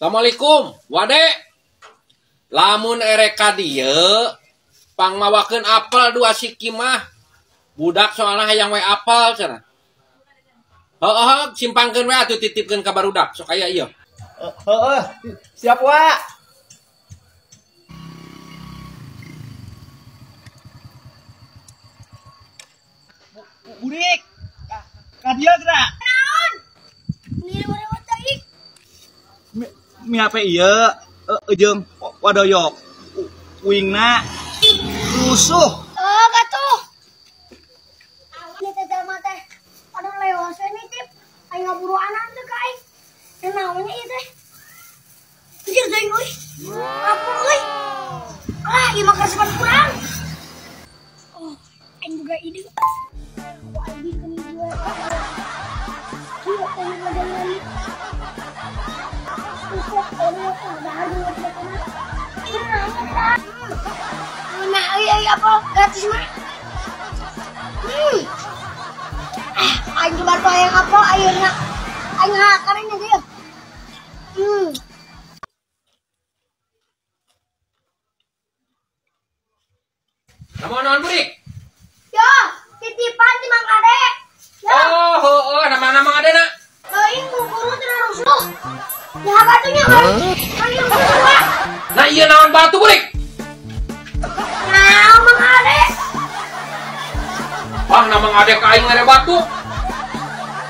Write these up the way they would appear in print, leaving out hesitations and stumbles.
Assalamualaikum, Wade. Lamun ereka dieu pangmawakeun apel 2 siki mah. Budak soalna hayang we apel cenah. Heuh, simpangkeun we atuh titipkeun ka barudak sok aya ieu. Heeh, siap wa. Burik. Ka dieu geura. Naon? Ini lewat tadi. Mi apa ieu? Jeung wadoyok. Wingna rusuh. Oh, gatuh. Ini teh jalma teh. Pada lewat nitip. Aing ngaburu anak teh ka aing. Yang naonnya ieu teh? Pikir teh euy. Apa euy? Ah, ieu mah kasepan kurang. Oh, aing juga ide. Aku aing bikin jual. Iya, aing ada lagi. Nah, iya apa gratis mah? Aing coba tuh yang apa ayeuna. Aing ngakarin aja ya. Naon Burik? Yo, titipan di Mang Ade. Oh, heueuh, nama adena. Aing buru cenah rusuh. Ya batunya kan. Aing buru. Nah, ieu naon batu Burik? Nah, Mang Ade. Wah, nama ngade ka aing ngade batu.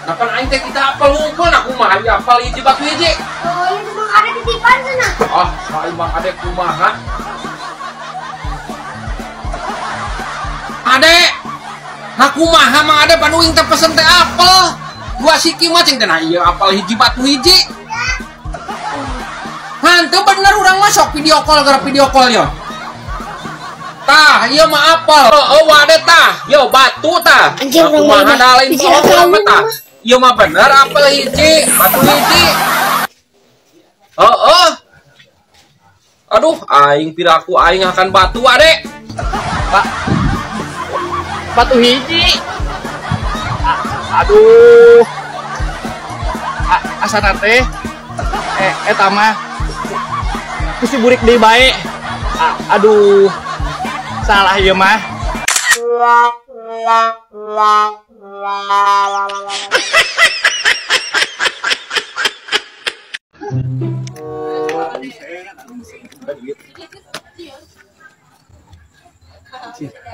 Napan aing teh kita apel ngumpul nah kumaha ieu apel hiji batu hiji. Oh, itu Mang Ade titipan cenah. Ah, aing Mang Ade kumaha? Ade, nah kumaha Mang Ade panuing teh pesen teh apel. 2 siki mah cing teh nah ieu apel hiji batu hiji. Hanteu bener urang masuk video call yo. Tah, ieu mah apel. Oh, Wade tah. Yo batu tah. Anjir, kumaha da lain soal apa tah? Ieu mah bener apel hiji, batu hiji. Heeh. Aduh, aing piraku aing akan batu Ade. Pak. Batu hiji. Aduh. Asana teh eta mah ku si Burik deui bae. Aduh. Salah ieu mah.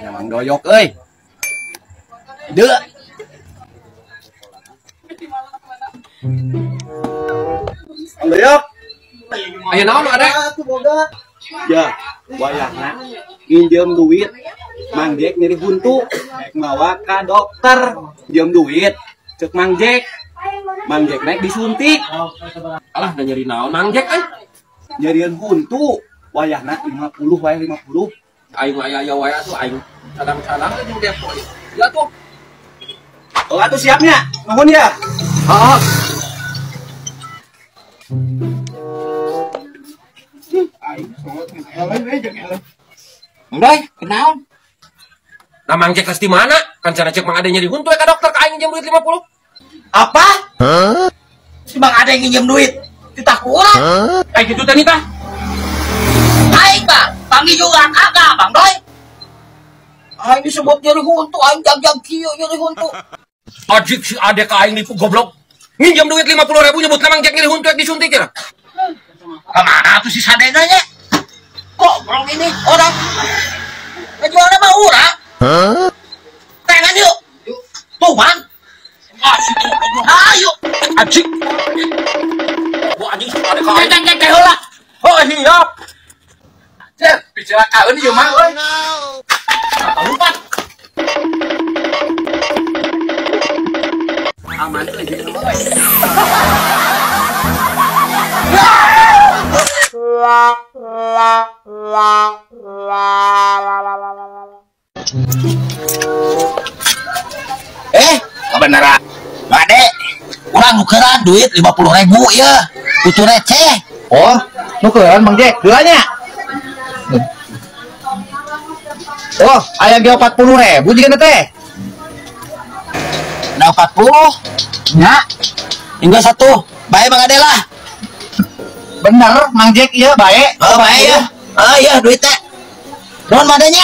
Emang doyok euy. Deu. Doyok. Aya naon Ade? Aku boga. Ya, wayahna nginjem duit. Mang Jack nyeri buntu. Mawa ka dokter. Nginjem duit. Cek Mang Jack. Mang Jack naik disuntik. Alah, da nyeri naon Mang Jack euy? Nyerian buntu. Wayahna 50 wae 50. Aing mah aya wae atuh aing cadang-cadang jeung Depok. Ya tuh. Oh, atuh siapnya. Nuhun ya. Heeh. Enggak, kenaon? Nah, Mang Jack di mana? Kan cara cek Mang Ade nyeri huntu ka dokter ka aing nginjem duit 50. Apa? Si Bang Ade nginjem duit. Titah kurang. Kayak gitu tadi tah. Aing Bang, panggil juga kagak Bang Doy. Aing disebut nyeri huntu, aing jag-jag kieu nyeri huntu. Ajik si Ade ka aing nipu goblok. Nginjem duit 50.000 nyebut ka Mang Jack nyeri huntu disuntik ya. Kemana tuh si Sadena nya? Kok bro ini orang ngejualnya mah urang? Tengan yuk. Tuh Bang. Asik. Ayo. Ajik. Wah anjing si Ade ka aing. Cek heula. Oh siap. Cek bicara kaeun ieu mah euy. Lupat. Aman euy jeung euy. Kebenaran Ade, kurang nukeran duit 50.000 ya kutu receh. Oh nukeran Bang Jack duanya. Oh ayam dia 40.000 jika teh. Nah 40 ya hingga satu baik Bang Ade lah. Bener, Mang Jack iya baik. Oh baik ya. Oh iya duitnya. Don madanya.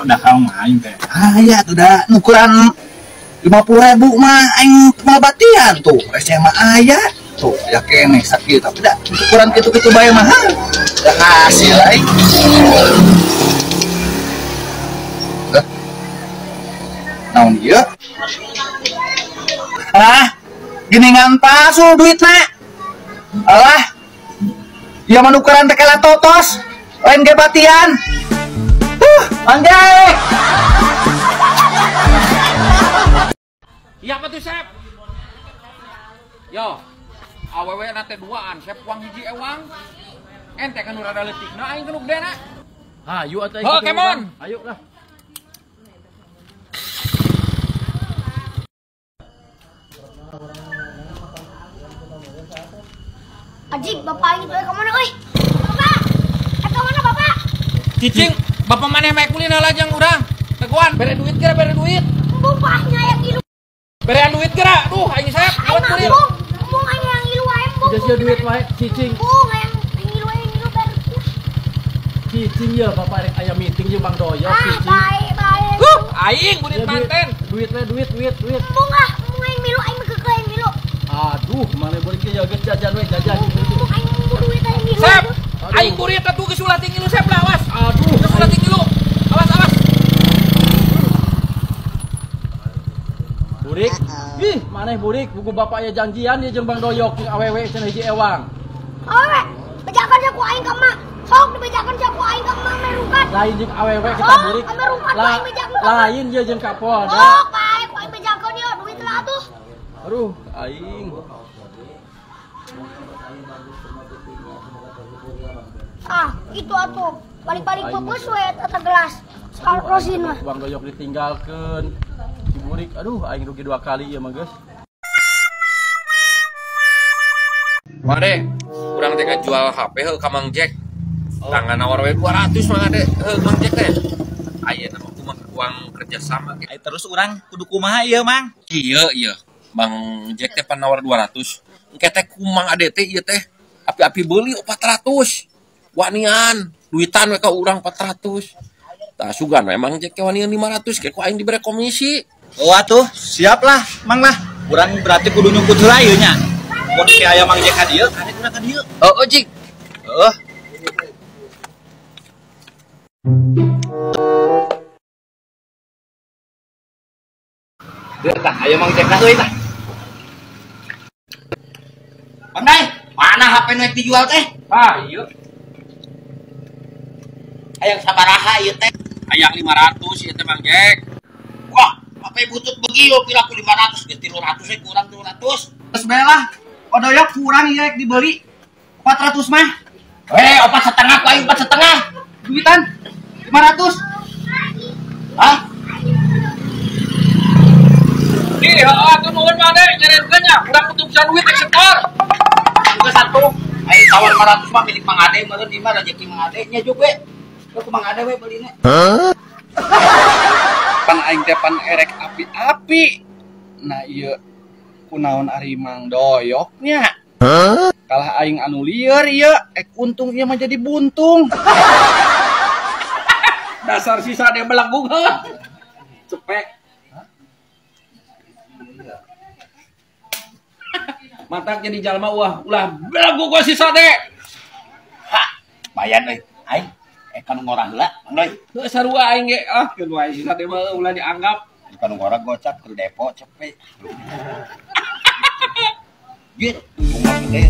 Udah kau main teh. Ah iya tuh dah ukuran 50.000 mah aing mau batian tuh. Receh mah aya. Tuh ya kene sakit tapi dah ukuran kitu-kitu bae mah. Dah hasil aing. Dah. Naon ieu? Ah, geningan palsu duitna. Alah. Ieu mah ukuran teh kala totos. Lain ge batian. Anjay. Iya apa tuh Sep? Yo, awewe nate duaan, Sep uang hiji ewang. Ente kan udah ada letik, nah aing kenuk dena. Ayo atuh. Oh, kemon. Ayo lah. Ajib, bapak ini tuh kemana, oi? Bapak, kemana bapak? Cicing, bapak maneh make kulina lajang urang. Teguan, bere duit kira bere duit. Bapaknya yang ngilu. Berean duit kira. Duh, aing Sep, Aing buat kurir. ngomong aing yang ngilu aing, Bung. Jas duit wae cicing. Bung, aing ngilu aing ngilu baru. Cicing ya bapak rek aya meeting jeung Bang Doyok Ah, cicing. baik. Aing kulit Ya, manten. Duit. Bung aing milu aing mekeke aing milu. Aduh, mana boleh ke jaga jajan we jajan. Bung aing duit aing milu. Sep, Aduh. aing kurir atuh geus ulah tinggi lu Sep lah, awas. Aduh, Geus ulah tinggi lu. Awas. burik. Ih, maneh burik, buku bapak ya janjian ya jeung Bang Doyok jeung awewe cenah hiji ewang. Awe, bejakan ku aing ka mak. Sok dibejakan ku aing ka mak merungkat. Lain jeung awewe kita Oh, burik. ame rumpat ku aing bejakan. Lain je jeung Kapolda. Sok bae ku aing bejakan ieu duit lah atuh. Aduh, aing. Ah, itu atuh. Balik-balik pepes we tata gelas. Sekal rosin mah. Bang Doyok ditinggalkeun. Si burik, aduh aing rugi 2 kali ya mah geus. Made, urang teh jual HP heuh ka Mang Jack. Tangga nawar we 200 mah ade. Mang Jack teh. Ayeuna mah kumaha uang kerja sama gitu. Terus orang kudu kumaha ieu Mang? Iya. Bang Jack teh pan nawar 200. Engke teh kumang ade teh ieu teh. Api-api beuli 400. Wanian, duitan we ka urang 400. Tah sugan we Mang Jack wanian 500 ke ku aing dibere komisi. Oh atuh, siap lah, Mang lah. Urang berarti kudu nyungkut heula ieu nya. Mun ke aya Mang Jack ka dieu, ane kudu ka dieu. Oh, Jik. Heeh. Tah, aya Mang Jack ka euy tah. Pandai, mana HP nu dijual teh? Ah, iya. Hayang sabaraha ieu teh? Hayang 500 ieu teh Mang Jack. Wah, HP butut begi yo pila ku 500, ge 300 we kurang 300. Geus bae lah. Odoyok kurang ieu rek dibeli 400 mah. Heh, 4,5 ku aing 4,5. Duitan 500. Hah? Ih, atuh nuhun Made, nyareunkeunnya. Urang kudu bisa duit rek setor. Juga satu. Aing tawar 500 mah milik Mang Ade, meureun di mah rezeki Mang Ade nya juga we. Ku Mang Ade we beulina. Pan aing teh pan erek api-api. Nah ieu kunaon ari Mang Doyoknya. Kalah aing anu lieur ieu, untung ieu mah jadi buntung. Dasar sisa dia belagung heuh. Cepek. Matak jadi jalma ulah belagu gua sisa deh. Hah, bayan euy. Aing kan ngorah heula, Mang Doy. Heuh sarua aing ge keun wae sisa deh mah ulah dianggap. Kan ngorah gocap ke depo cepet. Git, tunggu gede.